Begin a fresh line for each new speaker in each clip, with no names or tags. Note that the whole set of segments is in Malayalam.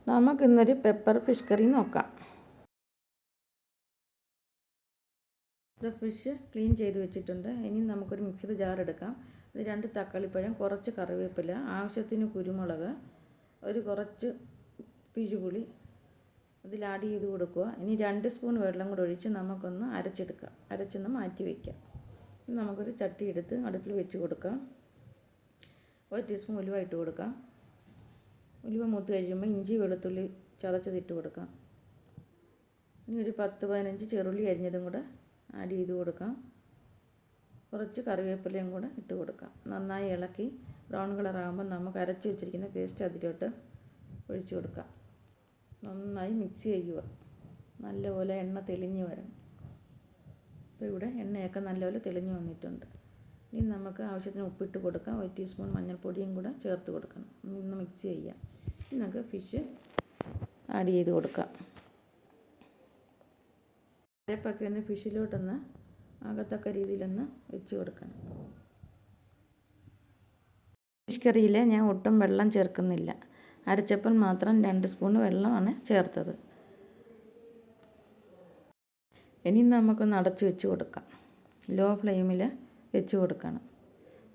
നമുക്കിന്നൊരു പെപ്പർ ഫിഷ് കറി നോക്കാം. ഫിഷ് ക്ലീൻ ചെയ്ത് വെച്ചിട്ടുണ്ട്. ഇനി നമുക്കൊരു മിക്സിയുടെ ജാർ എടുക്കാം. ഇത് 2 തക്കാളിപ്പഴം, കുറച്ച് കറിവേപ്പില, ആവശ്യത്തിന് കുരുമുളക്, ഒരു കുറച്ച് പിഴുപുളി ഇതിൽ ആഡ് ചെയ്ത് കൊടുക്കുക. ഇനി 2 സ്പൂൺ വെള്ളം കൂടെ ഒഴിച്ച് നമുക്കൊന്ന് അരച്ചെടുക്കാം. അരച്ചൊന്ന് മാറ്റി വയ്ക്കാം. നമുക്കൊരു ചട്ടി എടുത്ത് അടുപ്പിൽ വെച്ച് കൊടുക്കാം. 1 ടീസ്പൂൺ ഉലുവ ഇട്ട് കൊടുക്കാം. ഉലുവ മൂത്ത് കഴിയുമ്പോൾ ഇഞ്ചി വെളുത്തുള്ളി ചതച്ചതിട്ട് കൊടുക്കാം. ഇനി ഒരു 10-15 ചെറുള്ളി അരിഞ്ഞതും കൂടെ ആഡ് ചെയ്ത് കൊടുക്കാം. കുറച്ച് കറിവേപ്പിലയും കൂടെ ഇട്ട് കൊടുക്കാം. നന്നായി ഇളക്കി ബ്രൗൺ കളറാകുമ്പോൾ നമുക്ക് അരച്ച് വെച്ചിരിക്കുന്ന പേസ്റ്റ് അതിലോട്ട് ഒഴിച്ചു കൊടുക്കാം. നന്നായി മിക്സ് ചെയ്യുക. നല്ലപോലെ എണ്ണ തെളിഞ്ഞ് വരണം. ഇപ്പോൾ ഇവിടെ എണ്ണയൊക്കെ നല്ലപോലെ തെളിഞ്ഞ് വന്നിട്ടുണ്ട്. ഇനി നമുക്ക് ആവശ്യത്തിന് ഉപ്പിട്ട് കൊടുക്കാം. 1 ടീസ്പൂൺ മഞ്ഞൾപ്പൊടിയും കൂടെ ചേർത്ത് കൊടുക്കണം. ഒന്ന് മിക്സ് ചെയ്യാം. ഇനി നമുക്ക് ഫിഷ് ആഡ് ചെയ്ത് കൊടുക്കാം. അരപ്പൊക്കെ ഒന്ന് ഫിഷിലോട്ടൊന്ന് ആകത്തക്ക രീതിയിലൊന്ന് വെച്ച് കൊടുക്കണം. ഫിഷ് കറിയിൽ ഞാൻ ഒട്ടും വെള്ളം ചേർക്കുന്നില്ല. അരച്ചപ്പോൾ മാത്രം 2 സ്പൂൺ വെള്ളമാണ് ചേർത്തത്. ഇനി നമുക്കൊന്ന് അടച്ച് വെച്ച് കൊടുക്കാം. ലോ ഫ്ലെയിമിൽ വെച്ച് കൊടുക്കണം.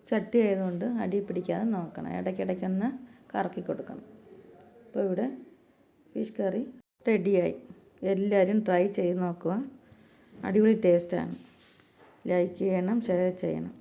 ചട്ടി ആയതുകൊണ്ട് അടി പിടിക്കാതെ നോക്കണം. ഇടയ്ക്കിടയ്ക്കൊന്ന് കറക്കി കൊടുക്കണം. ഇപ്പോൾ ഇവിടെ ഫിഷ് കറി റെഡിയായി. എല്ലാവരും ട്രൈ ചെയ്ത് നോക്കുക. അടിപൊളി ടേസ്റ്റാണ്. ലൈക്ക് ചെയ്യണം, ഷെയർ ചെയ്യണം.